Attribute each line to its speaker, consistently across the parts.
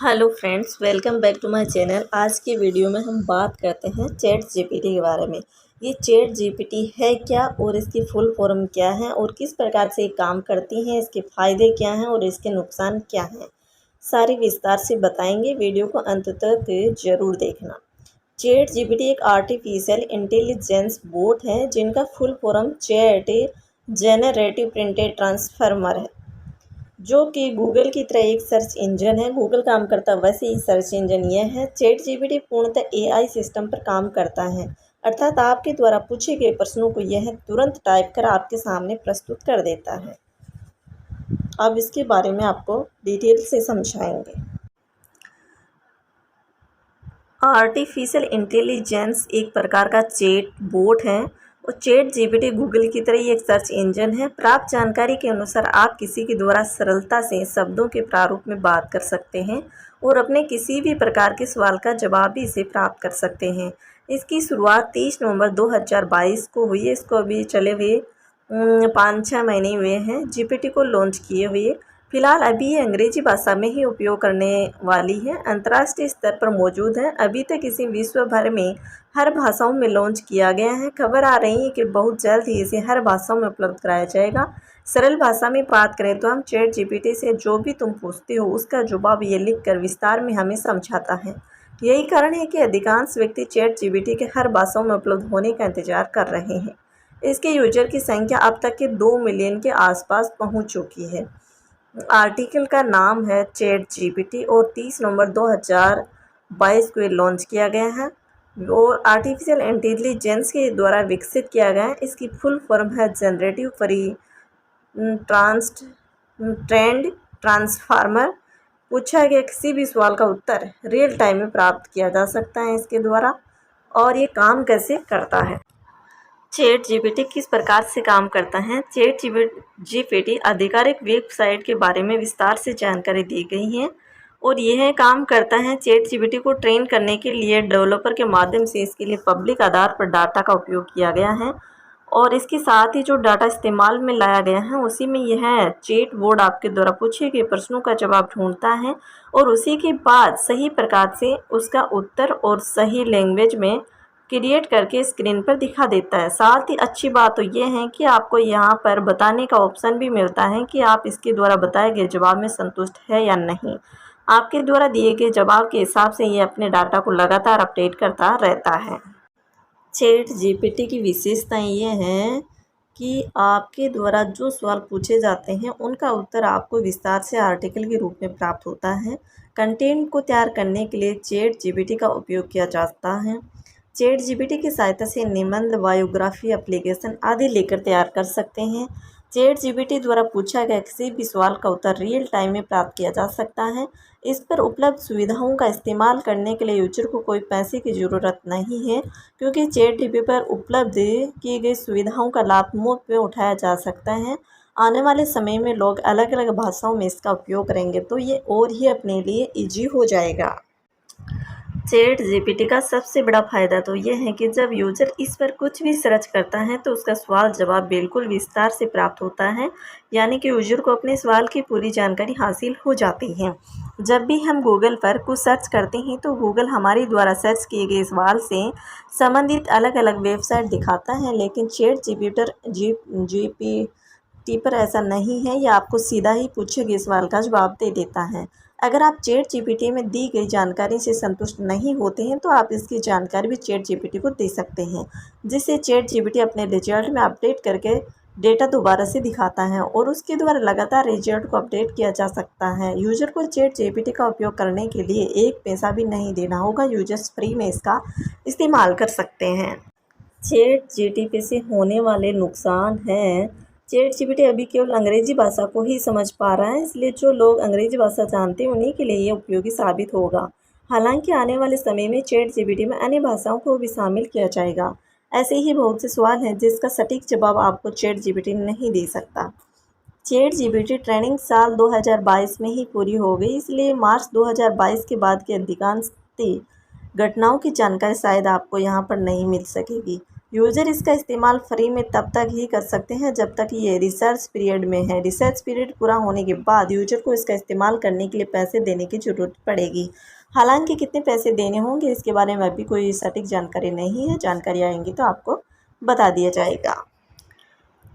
Speaker 1: Hello friends, welcome back to my channel. आज की video में हम बात करते हैं चैट जीपीटी के बारे में। ये चैट जीपीटी है क्या और इसकी फुल फॉर्म क्या है और किस प्रकार से ये काम करती हैं, इसके फ़ायदे क्या हैं और इसके नुकसान क्या हैं, सारी विस्तार से बताएंगे। वीडियो को अंत तक ज़रूर देखना। चैट जीपीटी एक आर्टिफिशियल इंटेलिजेंस बोट है जिनका full form chat generative printed transformer है, जो कि गूगल की तरह एक सर्च इंजन है। गूगल काम करता वैसे ही सर्च इंजन यह है। चैट जीपीटी पूर्णतः एआई सिस्टम पर काम करता है, अर्थात आपके द्वारा पूछे गए प्रश्नों को यह तुरंत टाइप कर आपके सामने प्रस्तुत कर देता है। अब इसके बारे में आपको डिटेल से समझाएंगे। आर्टिफिशियल इंटेलिजेंस एक प्रकार का चैट बोट है और चैट जीपीटी गूगल की तरह ही एक सर्च इंजन है। प्राप्त जानकारी के अनुसार आप किसी के द्वारा सरलता से शब्दों के प्रारूप में बात कर सकते हैं और अपने किसी भी प्रकार के सवाल का जवाब भी इसे प्राप्त कर सकते हैं। इसकी शुरुआत 30 नवंबर 2022 को हुई है। इसको अभी चले हुए 5-6 महीने हुए हैं जीपीटी को लॉन्च किए हुए। फिलहाल अभी ये अंग्रेजी भाषा में ही उपयोग करने वाली है, अंतर्राष्ट्रीय स्तर पर मौजूद है। अभी तक इसे विश्व भर में हर भाषाओं में लॉन्च किया गया है। खबर आ रही है कि बहुत जल्द ही इसे हर भाषाओं में उपलब्ध कराया जाएगा। सरल भाषा में बात करें तो हम चैट जीपीटी से जो भी तुम पूछते हो उसका जवाब ये लिखकर विस्तार में हमें समझाता है। यही कारण है कि अधिकांश व्यक्ति चैट जीपीटी के हर भाषाओं में उपलब्ध होने का इंतजार कर रहे हैं। इसके यूजर की संख्या अब तक के 2 मिलियन के आसपास पहुंच चुकी है। आर्टिकल का नाम है चैट जीपीटी और 30 नवंबर 2022 को लॉन्च किया गया है और आर्टिफिशियल इंटेलिजेंस के द्वारा विकसित किया गया है। इसकी फुल फॉर्म है जनरेटिव प्री ट्रेंड ट्रांसफार्मर। पूछा गया किसी भी सवाल का उत्तर रियल टाइम में प्राप्त किया जा सकता है इसके द्वारा। और ये काम कैसे करता है, चैट जीपीटी किस प्रकार से काम करता है। चैट जीपीटी आधिकारिक वेबसाइट के बारे में विस्तार से जानकारी दी गई है और यह काम करता है। चैट जीपीटी को ट्रेन करने के लिए डेवलपर के माध्यम से इसके लिए पब्लिक आधार पर डाटा का उपयोग किया गया है और इसके साथ ही जो डाटा इस्तेमाल में लाया गया है उसी में यह चैट बोर्ड आपके द्वारा पूछे गए प्रश्नों का जवाब ढूंढता है और उसी के बाद सही प्रकार से उसका उत्तर और सही लैंग्वेज में क्रिएट करके स्क्रीन पर दिखा देता है। साथ ही अच्छी बात तो ये है कि आपको यहाँ पर बताने का ऑप्शन भी मिलता है कि आप इसके द्वारा बताए गए जवाब में संतुष्ट है या नहीं। आपके द्वारा दिए गए जवाब के हिसाब से ये अपने डाटा को लगातार अपडेट करता रहता है। चैट जीपीटी की विशेषताएं ये हैं कि आपके द्वारा जो सवाल पूछे जाते हैं उनका उत्तर आपको विस्तार से आर्टिकल के रूप में प्राप्त होता है। कंटेंट को तैयार करने के लिए चैट जीपीटी का उपयोग किया जाता है। चैट जीपीटी की सहायता से निबंध, बायोग्राफी, एप्लीकेशन आदि लेकर तैयार कर सकते हैं। चैट जीपीटी द्वारा पूछा गया किसी भी सवाल का उत्तर रियल टाइम में प्राप्त किया जा सकता है। इस पर उपलब्ध सुविधाओं का इस्तेमाल करने के लिए यूजर को कोई पैसे की ज़रूरत नहीं है, क्योंकि चैट जीपीटी पर उपलब्ध की गई सुविधाओं का लाभ मुफ्त में उठाया जा सकता है। आने वाले समय में लोग अलग अलग भाषाओं में इसका उपयोग करेंगे तो ये और ही अपने लिए ईजी हो जाएगा। चैट जीपीटी का सबसे बड़ा फ़ायदा तो यह है कि जब यूज़र इस पर कुछ भी सर्च करता है तो उसका सवाल जवाब बिल्कुल विस्तार से प्राप्त होता है, यानी कि यूज़र को अपने सवाल की पूरी जानकारी हासिल हो जाती है। जब भी हम गूगल पर कुछ सर्च करते हैं तो गूगल हमारे द्वारा सर्च किए गए सवाल से संबंधित अलग अलग वेबसाइट दिखाता है, लेकिन चैट जीपीटी पर ऐसा नहीं है। यह आपको सीधा ही पूछे गए सवाल का जवाब दे देता है। अगर आप चैट जीपीटी में दी गई जानकारी से संतुष्ट नहीं होते हैं तो आप इसकी जानकारी भी चैट जीपीटी को दे सकते हैं, जिससे चैट जीपीटी अपने रिजल्ट में अपडेट करके डेटा दोबारा से दिखाता है और उसके द्वारा लगातार रिजल्ट को अपडेट किया जा सकता है। यूजर को चैट जीपीटी का उपयोग करने के लिए एक पैसा भी नहीं देना होगा। यूजर्स फ्री में इसका इस्तेमाल कर सकते हैं। चैट जीपीटी से होने वाले नुकसान हैं। चैट जीपीटी अभी केवल अंग्रेजी भाषा को ही समझ पा रहा है, इसलिए जो लोग अंग्रेजी भाषा जानते हैं उन्हीं के लिए ये उपयोगी साबित होगा। हालांकि आने वाले समय में चैट जीपीटी में अन्य भाषाओं को भी शामिल किया जाएगा। ऐसे ही बहुत से सवाल हैं जिसका सटीक जवाब आपको चैट जीपीटी नहीं दे सकता। चैट जीपीटी ट्रेनिंग साल 2022 में ही पूरी हो गई, इसलिए मार्च 2022 के बाद की अधिकांश घटनाओं की जानकारी शायद आपको यहाँ पर नहीं मिल सकेगी। यूज़र इसका इस्तेमाल फ्री में तब तक ही कर सकते हैं जब तक ये रिसर्च पीरियड में है। रिसर्च पीरियड पूरा होने के बाद यूज़र को इसका इस्तेमाल करने के लिए पैसे देने की ज़रूरत पड़ेगी। हालांकि कितने पैसे देने होंगे इसके बारे में अभी कोई सटीक जानकारी नहीं है। जानकारी आएंगी तो आपको बता दिया जाएगा।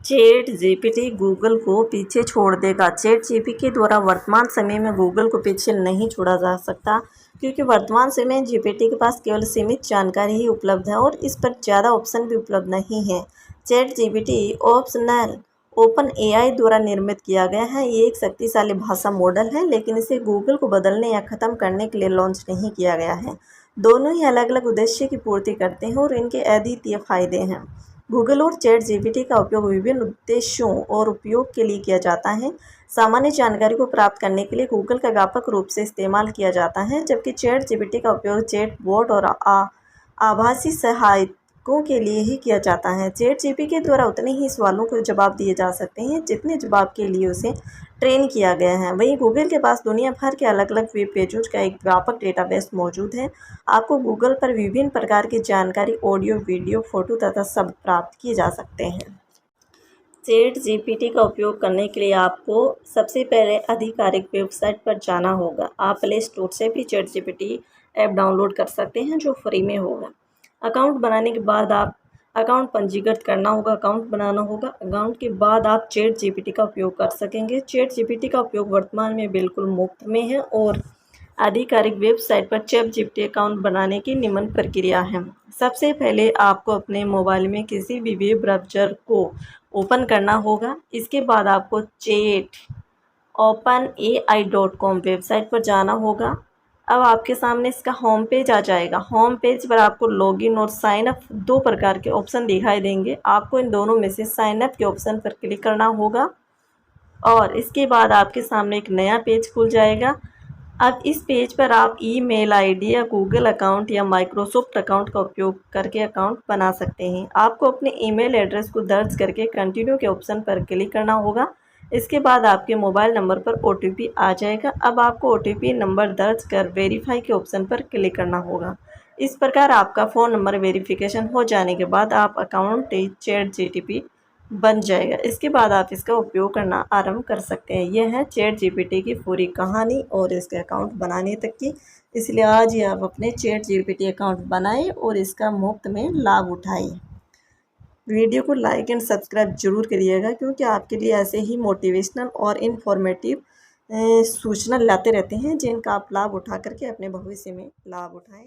Speaker 1: चैट जीपीटी गूगल को पीछे छोड़ देगा। चैट जीपीटी द्वारा वर्तमान समय में गूगल को पीछे नहीं छोड़ा जा सकता, क्योंकि वर्तमान समय में जीपीटी के पास केवल सीमित जानकारी ही उपलब्ध है और इस पर ज़्यादा ऑप्शन भी उपलब्ध नहीं है। Chat GPT optional open AI द्वारा निर्मित किया गया है। ये एक शक्तिशाली भाषा मॉडल है, लेकिन इसे गूगल को बदलने या ख़त्म करने के लिए लॉन्च नहीं किया गया है। दोनों ही अलग अलग उद्देश्य की पूर्ति करते हैं और इनके अद्वितीय फायदे हैं। गूगल और चैट जीपीटी का उपयोग विभिन्न उद्देश्यों और उपयोग के लिए किया जाता है। सामान्य जानकारी को प्राप्त करने के लिए गूगल का व्यापक रूप से इस्तेमाल किया जाता है, जबकि चैट जीपीटी का उपयोग चैट बोट और आभासी सहायकों के लिए ही किया जाता है। चैट जीपीटी द्वारा उतने ही सवालों को जवाब दिए जा सकते हैं जितने जवाब के लिए उसे ट्रेन किया गया है। वहीं गूगल के पास दुनिया भर के अलग अलग वेब पेजों का एक व्यापक डेटाबेस मौजूद है। आपको गूगल पर विभिन्न प्रकार की जानकारी, ऑडियो, वीडियो, फोटो तथा शब्द प्राप्त किए जा सकते हैं। चैट जीपीटी का उपयोग करने के लिए आपको सबसे पहले आधिकारिक वेबसाइट पर जाना होगा। आप प्ले स्टोर से भी चैट जीपीटी ऐप डाउनलोड कर सकते हैं, जो फ्री में होगा। अकाउंट बनाने के बाद आप अकाउंट पंजीकृत करना होगा, अकाउंट बनाना होगा। अकाउंट के बाद आप चैट जीपीटी का उपयोग कर सकेंगे। चैट जीपीटी का उपयोग वर्तमान में बिल्कुल मुफ्त में है और आधिकारिक वेबसाइट पर चैट जीपीटी अकाउंट बनाने की निम्न प्रक्रिया है। सबसे पहले आपको अपने मोबाइल में किसी भी वेब ब्राउज़र को ओपन करना होगा। इसके बाद आपको चैट openai.com वेबसाइट पर जाना होगा। अब आपके सामने इसका होम पेज आ जाएगा। होम पेज पर आपको लॉगिन और साइन अप दो प्रकार के ऑप्शन दिखाई देंगे। आपको इन दोनों में से साइन अप के ऑप्शन पर क्लिक करना होगा और इसके बाद आपके सामने एक नया पेज खुल जाएगा। अब इस पेज पर आप ईमेल आईडी या गूगल अकाउंट या माइक्रोसॉफ्ट अकाउंट का उपयोग करके अकाउंट बना सकते हैं। आपको अपने ईमेल एड्रेस को दर्ज करके कंटिन्यू के ऑप्शन पर क्लिक करना होगा। इसके बाद आपके मोबाइल नंबर पर ओटीपी आ जाएगा। अब आपको ओटीपी नंबर दर्ज कर वेरीफाई के ऑप्शन पर क्लिक करना होगा। इस प्रकार आपका फ़ोन नंबर वेरिफिकेशन हो जाने के बाद आप अकाउंट चैट जीपीटी बन जाएगा। इसके बाद आप इसका उपयोग करना आरंभ कर सकते हैं। यह है चैट जीपीटी की पूरी कहानी और इसके अकाउंट बनाने तक की। इसलिए आज ही आप अपने चैट जीपीटी अकाउंट बनाएं और इसका मुफ्त में लाभ उठाएं। वीडियो को लाइक एंड सब्सक्राइब जरूर करिएगा, क्योंकि आपके लिए ऐसे ही मोटिवेशनल और इन्फॉर्मेटिव सूचना लाते रहते हैं, जिनका आप लाभ उठा करके अपने भविष्य में लाभ उठाएं।